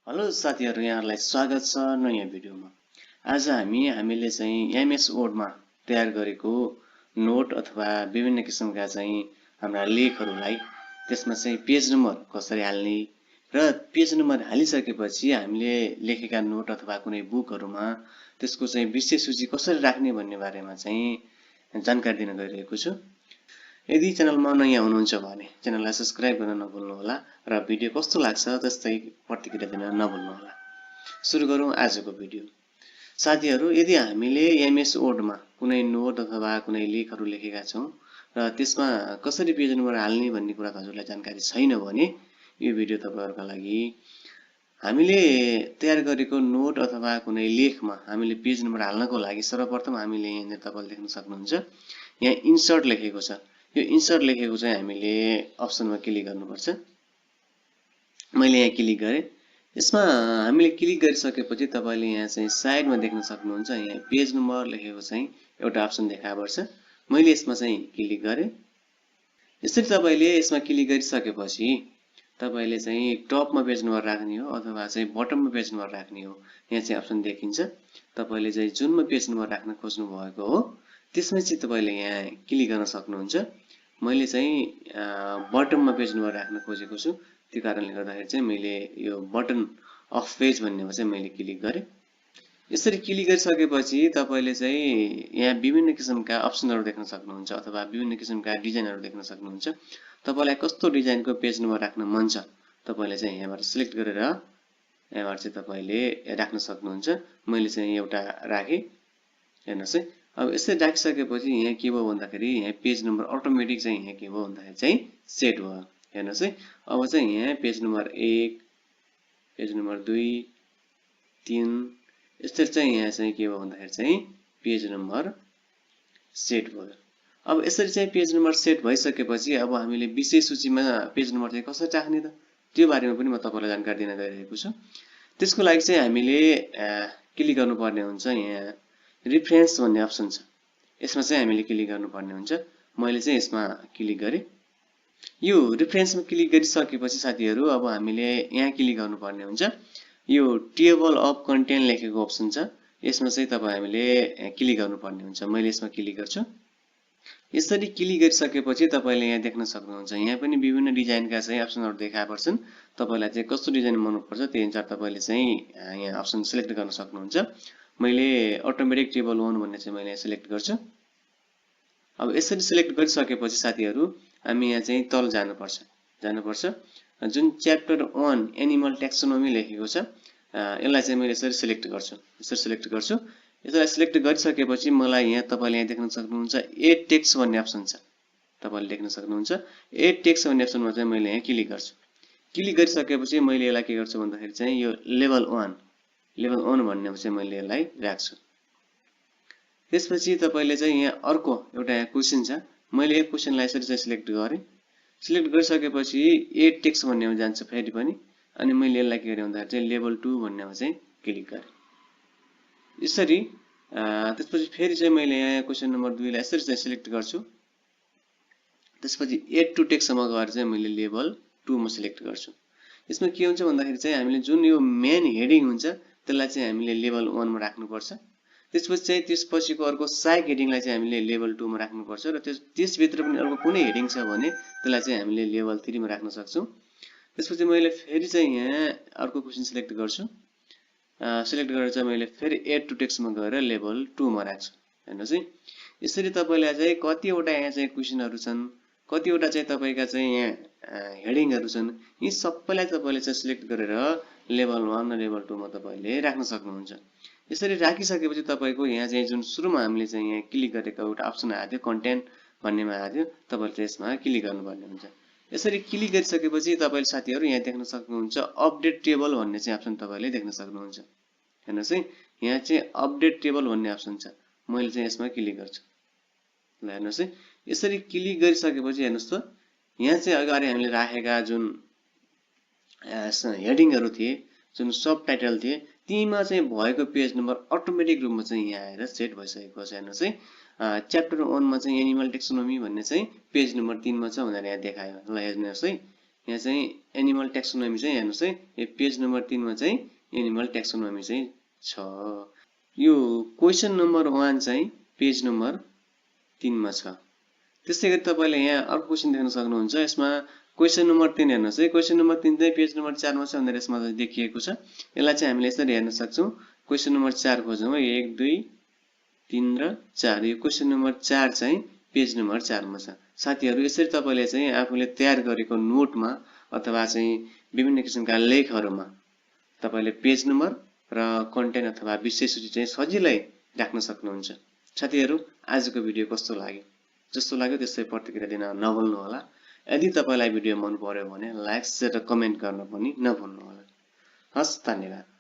Hello साथीहरु, यहाँहरुलाई स्वागत छ नयाँ भिडियोमा। आज हामीले चाहिँ एमएस वर्डमा तयार गरेको नोट अथवा विभिन्न किसिमका चाहिँ हाम्रा लेखहरुलाई त्यसमा चाहिँ पेज नम्बर कसरी हाल्ने र पेज नम्बर हालिसकेपछि हामीले लेखेका नोट अथवा कुनै बुकहरुमा त्यसको चाहिँ विषय सूची कसरी राख्ने भन्ने बारेमा चाहिँ जानकारी दिन गइरहेको छु। यदि च्यानलमा नयाँ हुनुहुन्छ भने च्यानललाई सब्स्क्राइब गर्न नभुल्नुहोला र भिडियो कस्तो लाग्छ त्यस्तै प्रतिक्रिया दिन नभुल्नुहोला। सुरु गरौँ आजको भिडियो। साथीहरु, यदि हामीले एमएस वर्डमा कुनै नोट अथवा कुनै लेखहरु लेखेका छौं र त्यसमा कसरी पेज नम्बर हाल्ने भन्ने कुरा हजुरलाई जानकारी छैन भने यो भिडियो तपाईहरुका लागि। हामीले तयार गरेको नोट अथवा कुनै लेखमा हामीले पेज नम्बर हाल्नको लागि सर्वप्रथम हामीले यहाँ तपाईले देख्न सक्नुहुन्छ, यहाँ इन्सर्ट लेखेको छ। यो इन्सर्ट लेखेको चाहिँ हामीले अप्सनमा क्लिक गर्नुपर्छ। मैले यहाँ क्लिक गरे। यसमा हामीले क्लिक गरिसकेपछि तपाईले यहाँ चाहिँ साइडमा देख्न सक्नुहुन्छ, यहाँ पेज नम्बर लेखेको चाहिँ एउटा अप्सन देखा पर्छ। मैले यसमा चाहिँ क्लिक गरे। यसरी तपाईले यसमा क्लिक गरिसकेपछि तपाईले चाहिँ टपमा पेज नम्बर राख्ने हो अथवा चाहिँ बटममा पेज नम्बर राख्ने हो। यहाँ चाहिँ अप्सन देखिन्छ। तपाईले चाहिँ जुनमा पेज नम्बर राख्न खोज्नु भएको हो त्यसमा चाहिँ तपाईले यहाँ क्लिक गर्न सक्नुहुन्छ। मैले चाहिँ बटममा पेज नम्बर राख्न खोजेको छु, त्यो कारणले गर्दाखेरि चाहिँ मैले यो बटन अफ पेज भन्नेमा चाहिँ मैले क्लिक गरे। यसरी क्लिक गरिसकेपछि तपाईले चाहिँ यहाँ विभिन्न किसिमका अप्सनहरु देख्न सक्नुहुन्छ अथवा विभिन्न किसिमका डिजाइनहरु देख्न सक्नुहुन्छ। तपाईलाई कस्तो डिजाइनको पेज नम्बर राख्न मन छ तपाईले चाहिँ यहाँबाट सिलेक्ट गरेर यहाँबाट चाहिँ तपाईले राख्न सक्नुहुन्छ। मैले चाहिँ एउटा राखे। हेर्नुस् है, अब यसरी राखिसकेपछि यहाँ के भयो भन्दाखेरि यहाँ पेज नम्बर अटोमेटिक चाहिँ यहाँ के भयो भन्दाखेरि चाहिँ सेट भयो। हेर्नुस् है, अब चाहिँ यहाँ पेज नम्बर 1, पेज नम्बर 2, 3 यसरी चाहिँ यहाँ चाहिँ के भयो भन्दाखेरि चाहिँ पेज नम्बर सेट भयो। अब यसरी चाहिँ पेज नम्बर सेट भइसकेपछि अब हामीले विषय सूचीमा पेज नम्बर चाहिँ कसरी राख्ने त त्यो बारेमा पनि म तपाईलाई जानकारी दिन गइरहेको छु। त्यसको लागि चाहिँ हामीले क्लिक गर्नुपर्ने हुन्छ। यहाँ रेफरेन्स भन्ने अप्सन छ, यसमा चाहिँ हामीले क्लिक गर्नुपर्ने हुन्छ। मैले चाहिँ यसमा क्लिक गरे। यो रेफरेन्समा क्लिक गरिसकेपछि साथीहरु अब हामीले यहाँ क्लिक गर्नुपर्ने हुन्छ। यो टेबल अफ कन्टेन्ट लेखेको अप्सन छ, यसमा चाहिँ हामीले क्लिक गर्नुपर्ने हुन्छ। मैले यसमा क्लिक गर्छु। यसरी क्लिक गरिसकेपछि तपाईले यहाँ देख्न सक्नुहुन्छ, यहाँ पनि विभिन्न डिजाइनका चाहिँ अप्सनहरु देखा पर्छन्। तपाईलाई चाहिँ कस्तो डिजाइन मनपर्छ त्यही अनुसार तपाईले चाहिँ यहाँ अप्सन सिलेक्ट गर्न सक्नुहुन्छ। मैले अटोमेटिक टेबल 1 भन्ने चाहिँ मैले सिलेक्ट गर्छु। अब यसरी सिलेक्ट गरिसकेपछि साथीहरु हामी यहाँ चाहिँ तल जानुपर्छ। जुन च्याप्टर 1 एनिमल टेक्सोनोमी लेखेको छ यसलाई चाहिँ मैले यसरी सिलेक्ट गर्छु। यसलाई सिलेक्ट गरिसकेपछि मलाई यहाँ तपाईले यहाँ देख्न सक्नुहुन्छ एड टेक्स्ट भन्ने अप्सन छ। तपाईले देख्न सक्नुहुन्छ एड टेक्स्ट भन्ने अप्सनमा चाहिँ मैले यहाँ क्लिक गर्छु। क्लिक गरिसकेपछि मैले यसलाई के गर्छु भन्दाखेरि चाहिँ यो लेभल 1 भन्नेमा चाहिँ मैले यसलाई राख्छु। त्यसपछि तपाईले चाहिँ यहाँ अर्को एउटा यहाँ क्वेशन छ, मैले यो क्वेशनलाई यसरी चाहिँ सिलेक्ट गरे। सिलेक्ट गरिसकेपछि एड टेक्स्ट भन्नेमा जान्छ फेरि पनि, अनि मैले यसलाई के गरे भन्दाखेरि चाहिँ लेभल 2 भन्नेमा चाहिँ क्लिक गरे। यसरी त्यसपछि फेरि चाहिँ मैले यहाँ क्वेशन नम्बर 2 लाई यसरी चाहिँ सिलेक्ट गर्छु। त्यसपछि एड टु टेक्स्ट सम्म गएर चाहिँ मैले लेभल 2 मा सिलेक्ट गर्छु। यसमा के हुन्छ भन्दाखेरि चाहिँ हामीले जुन यो मेन हेडिङ हुन्छ त्यसलाई चाहिँ हामीले लेभल 1 मा राख्नुपर्छ। त्यसपछि चाहिँ त्यसपछिको अर्को साइड हेडिङलाई चाहिँ हामीले लेभल 2 मा राख्नुपर्छ र त्यसभित्र पनि अर्को कुनै हेडिङ छ भने त्यसलाई चाहिँ हामीले लेभल 3 मा राख्न सक्छौं। त्यसपछि मैले फेरि चाहिँ यहाँ अर्को क्वेशन सिलेक्ट गर्छु। सिलेक्ट गरेर चाहिँ मैले फेरि एड टु टेक्स्ट मा गएर लेभल 2 मा राख्छु। हेर्नुस् है, यसरी तपाईलाई चाहिँ कतिवटा यहाँ चाहिँ क्वेशनहरु छन्, कतिवटा चाहिँ तपाईका चाहिँ यहाँ हेडिङहरु छन्, यी सबैलाई तपाईले चाहिँ सिलेक्ट गरेर लेभल 1 र लेभल 2 मा तपाईले राख्न सक्नुहुन्छ। यसरी राखिसकेपछि तपाईको यहाँ चाहिँ जुन सुरुमा हामीले चाहिँ यहाँ क्लिक गरेको एउटा अप्सन आएको थियो कन्टेन्ट भन्नेमा आएको थियो, तपाईले चाहिँ यसमा क्लिक गर्नुपर्ने हुन्छ। यसरी क्लिक गरिसकेपछि तपाईले साथीहरु यहाँ देख्न सक्नुहुन्छ अपडेट टेबल भन्ने चाहिँ अप्सन तपाईले देख्न सक्नुहुन्छ। हेर्नुस् है, यहाँ चाहिँ अपडेट टेबल भन्ने अप्सन छ, मैले चाहिँ यसमा क्लिक गर्छु। ल हेर्नुस् है, यसरी क्लिक गरिसकेपछि हेर्नुस् त यहाँ चाहिँ अगाडि हामीले राखेका जुन हेडिङहरु थिए, जुन सब टाइटल थिए, तीमा चाहिँ भएको पेज नम्बर अटोमेटिक रूपमा चाहिँ यहाँ आएर सेट भइसकेको छ। हेर्नुस् है, च्याप्टर 1 मा चाहिँ एनिमल टेक्सोनोमी भन्ने चाहिँ पेज नम्बर 3 मा छ भनेर यहाँ देखायो। ल हेर्नुस् है, यहाँ चाहिँ एनिमल ट्याक्सोनोमी चाहिँ हेर्नुस् है, यो पेज नम्बर 3 मा चाहिँ एनिमल ट्याक्सोनोमी चाहिँ छ। यो क्वेशन नम्बर 1 चाहिँ पेज नम्बर 3 मा छ। त्यसै गरी तपाईले यहाँ अर्को क्वेशन देख्न सक्नुहुन्छ। यसमा क्वेशन नम्बर 3 हेर्नुस् है, क्वेशन नम्बर 3 चाहिँ पेज नम्बर 4 मा छ भनेर यसमा देखिएको छ। यसलाई चाहिँ हामीले यसरी हेर्न सक्छौं। क्वेशन नम्बर 4 खोजौं है, 1 2 3 र 4। यो क्वेशन नम्बर 4 चाहिँ पेज नम्बर 4 मा छ। साथीहरु यसरी तपाईले चाहिँ आफूले तयार गरेको नोटमा अथवा चाहिँ विभिन्न किसिमका लेखहरुमा तपाईले पेज नम्बर र कन्टेन्ट अथवा विषय सूची चाहिँ सजिलै राख्न सक्नुहुन्छ। साथीहरु आजको भिडियो कस्तो लाग्यो? जस्तो लाग्यो त्यसै प्रतिक्रिया दिन नभुल्नु होला। यदि तपाईलाई भिडियो मन पर्यो भने लाइक, शेयर र कमेन्ट गर्न पनि नभुल्नु होला। हस्, धन्यवाद।